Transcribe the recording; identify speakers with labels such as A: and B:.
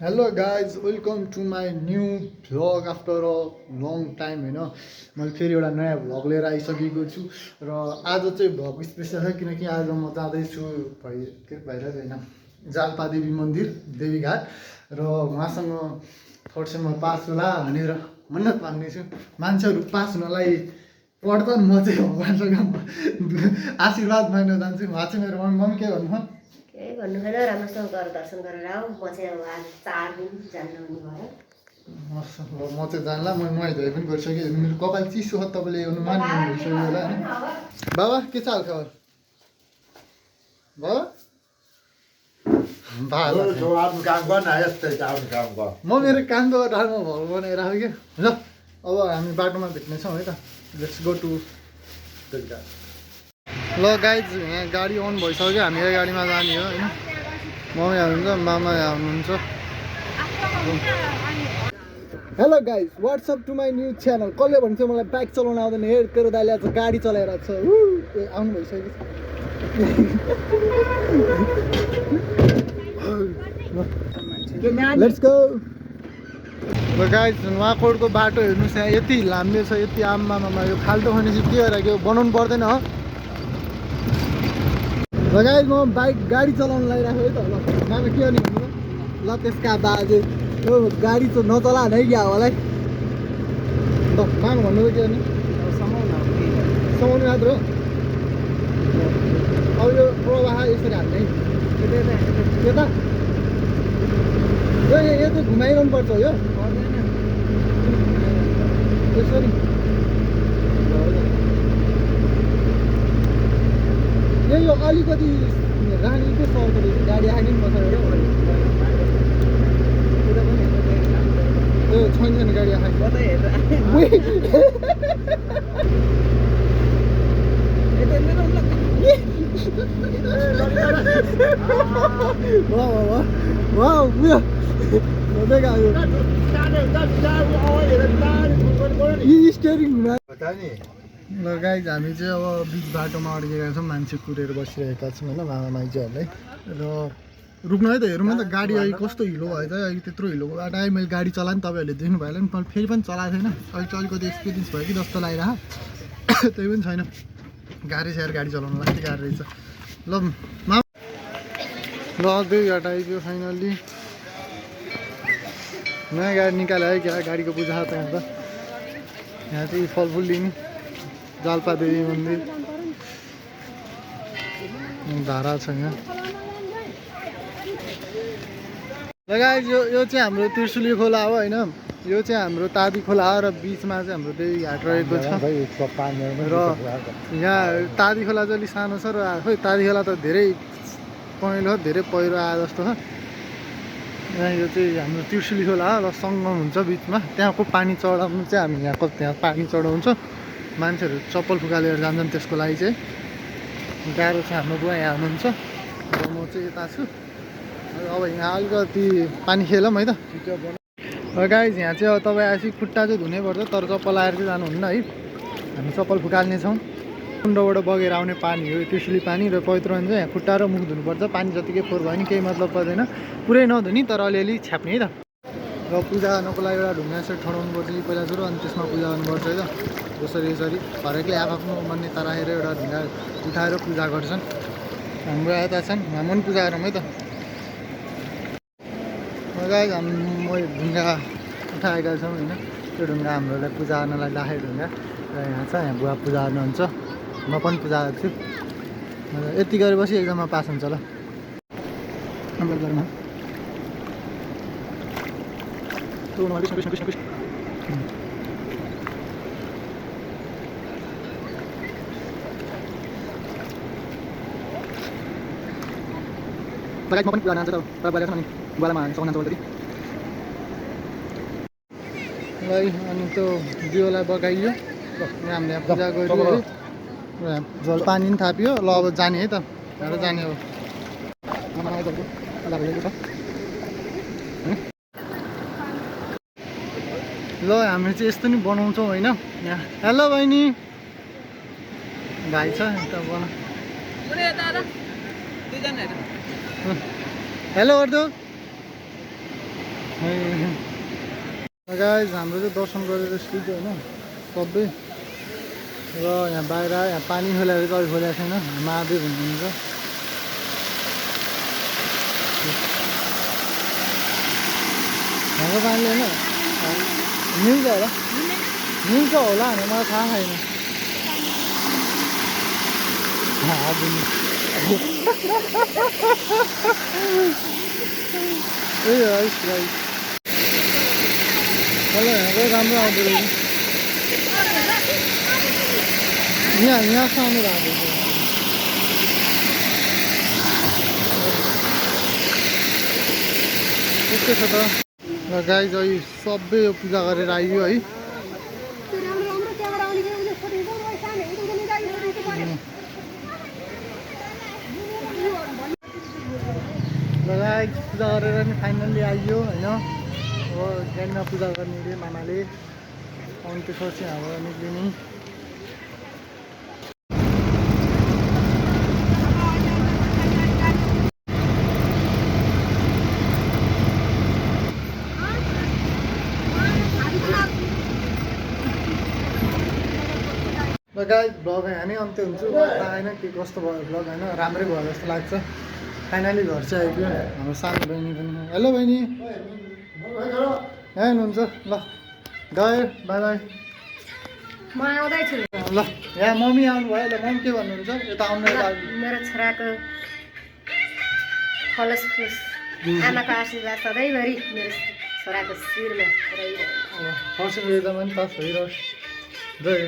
A: Hello guys welcome to my new vlog after a long time होइन मैले फेरि एउटा नयाँ भ्लग लिएर आइसकेको छु र आज चाहिँ भ्लग स्पेसल छ किनकि आज म जाँदैछु भइरहेको होइन जालपादेवी मन्दिर देवीघाट र उहाँसँग थर्ड सेममा पास होला भनेर मन्नत माग्नेछु। मान्छेहरू पास हुनलाई पढ्छन्, म चाहिँ भगवान्सँग आशीर्वाद माग्न जान्छु। उहाँ चाहिँ मेरो मम्मी के भन्नु
B: केही भन्नु छैन, राम्रोसँग गरेर दर्शन गरेर आऊ। म चाहिँ अब आज 4 दिन जान्न हुने भयो।
A: म चाहिँ जानला म नुहाइधुवाइ पनि गरिसकेँ। मेरो कपाल चिसो छ, तपाईँले अनुमान भइसक्यो होला होइन। बाबा के छ हाल खबर? म मेरो कामको रारमा भल बनाइरहेको क्या। ल अब हामी बाटोमा भेट्नेछौँ है त। लेट्स गो टु देवीघाट। ल गाइज यहाँ गाडी अन भइसक्यो, हामी यही गाडीमा जाने हो होइन। मम्मी हुनुहुन्छ, मामा हुनुहुन्छ। Hello guys what's up to my new channel. कसले भन्छ मलाई बाइक चलाउन आउँदैन, हेड तेरो दाइले आज गाडी चलाएर छ। आउनु भइसक्यो। Let's go. ल गाइज नुवाकोटको बाटो हेर्नुहोस्, यहाँ यति लाम्बे छ, यति आम्मामा यो खाल्टो खनेपछि के गरेर के बनाउनु पर्दैन हो। ल गाइज म बाइक गाडी चलाउनु लागिरहेको है त। ल मामा के गर्ने भन्नु ल त्यसका बाजे यो गाडी चाहिँ नचला है क्या होला है। ल मामा भन्नु के गर्ने समाउनु मात्र हो। अब यो प्रवाह यसरी हाल्ने है यता यो चाहिँ घुमाइरहनु पर्छ यो यसरी। यो अलिकति रानी के सर्को रहेछ, गाडी आएन नि पछाडि छैन छैन गाडी आएको स्टेरिङ घुमा। ल गाइज हामी चाहिँ अब बिच बाटोमा अड्केका छौँ, मान्छे कुरेर बसिरहेका छौँ होइन मामा माइजूहरूलाई। र रुक्नु है त, हेरौँ न त गाडी अहिले कस्तो हिलो भयो त। अहिले त्यत्रो हिलो बाटो आयो, मैले गाडी चलाएँ नि, तपाईँहरूले देख्नु भयो होला नि। मैले फेरि पनि चलाएको थिएन, अहिले चाहिँ अलिकति एक्सपिरियन्स भयो कि जस्तो लागिरहेको। त्यही पनि छैन, गाडी स्याहार गाडी चलाउनु लाग्थ्यो, गाडी रहेछ। ल मामा ल देवीघाट आइपुग्यो फाइनल्ली। नयाँ गाडी निकाल्यो है क्या, गाडीको पूजा त यहाँ त। यहाँ चाहिँ फलफुल लिने जालपादेवी मन्दिर धारा छ यहाँ। गाइज यो चाहिँ हाम्रो त्रिशुली खोला हो होइन। यो चाहिँ हाम्रो तादी खोला हो र बिचमा चाहिँ हाम्रो देवीघाट रहेको छ। र यहाँ तादी खोला चाहिँ अलिक सानो छ र खोइ तादी खोला त धेरै पहेँलो धेरै पहिरो आयो जस्तो छ। यहाँ यो चाहिँ हाम्रो त्रिशुली खोला हो र सङ्गम हुन्छ बिचमा। त्यहाँको पानी चढाउनु चाहिँ हामी यहाँको त्यहाँ पानी चढाउँछ, मान्छेहरू चप्पल फुकालेर जान्छन्, त्यसको लागि चाहिँ गाह्रो छ। हाम्रो बुवा यहाँ हुनुहुन्छ र म चाहिँ यता छु। अब यहाँ अलिकति पानी खेलौँ है त। गाइज यहाँ चाहिँ अब तपाईँ आएपछि खुट्टा चाहिँ धुनैपर्छ, तर चप्पल आएर चाहिँ जानुहुन्न है। हामी चप्पल फुकाल्नेछौँ। कुण्डबाट बगेर आउने पानी हो त्रिशुली पानी, र पवित्र हुन्छ। यहाँ खुट्टा र मुख धुनुपर्छ, पानी जतिकै फोहोर भयो नि केही मतलब पर्दैन। पुरै नधुनी तर अलिअलि छ्याप्ने है त। र पूजा गर्नुको लागि एउटा ढुङ्गा यसरी ठडाउनु पर्छ कि पहिला सुरु, अनि त्यसमा पूजा गर्नुपर्छ है त। जसरी यसरी हरेकले आफ्नो मान्यता राखेर एउटा ढुङ्गा उठाएर पूजा गर्छन्। हाम्रो यता छन्, हाम्रो पनि पूजा गरौँ है त। गाइज म ढुङ्गा उठाएका छौँ होइन। त्यो ढुङ्गा हाम्रोलाई पूजा गर्नलाई राखेको ढुङ्गा र यहाँ छ। यहाँ बुवा पूजा गर्नुहुन्छ, म पनि पूजा गर्छु। यति गरेपछि एक्जाममा पास हुन्छ ल। म पनि पूजा जान्छ त बुवाले छ नि, बुवालाई हामी सघाउन जान्छ अनि त्यो दियोलाई बगाइयो। यहाँ हामीले यहाँ पूजा गरियो है, जल पानी पनि थापियो। ल अब जाने है त, यहाँ जाने हो। ल हामी चाहिँ यस्तो नि बनाउँछौँ होइन यहाँ। हेलो बहिनी, भाइ छ यता बना। हेलो अर्दो गाइस हाम्रो चाहिँ दर्शन गरेर सुत्यो होइन सबै र यहाँ बाहिर यहाँ पानी खोलाहरू चाहिँ अहिले खोलेको छैन महादेव हुनुहुन्छ हाम्रो पानीले होइन मिल्छ होला मिल्छ होला भने मलाई थाहा छैन ए है गाइस मलाई यहाँको राम्रो आउँदो रहेछ यहाँ सानो भएको त्यस्तै छ त र गाई चाहिँ सबै यो पूजा गरेर आइयो है गाई पूजा गरेर नि फाइनल्ली आइयो होइन अब गाडीमा पूजा गर्ने अरे मामाले अनि त्यसपछि हाम्रो निक्लिने र गाइस भ्लग यहाँ नै अन्त्य हुन्छ थाहा छैन के कस्तो भयो भ्लग होइन राम्रै भयो जस्तो लाग्छ फाइनली घर चाहिँ आइपुग्यो हाम्रो सानो बहिनी पनि हेलो बहिनी यहाँ हुनुहुन्छ ल गयो बाई बाई
B: म आउँदैछु
A: ल यहाँ मम्मी आउनुभयो ल मम्मी के भन्नुहुन्छ यता आउनु
B: मेरो छोराको फलस फुस आमाको आशीर्वाद सधैँभरि मेरो छोराको शिरमा रहिरह्यो
A: फर्स्ट एकदम पनि पास भइरह्यो जय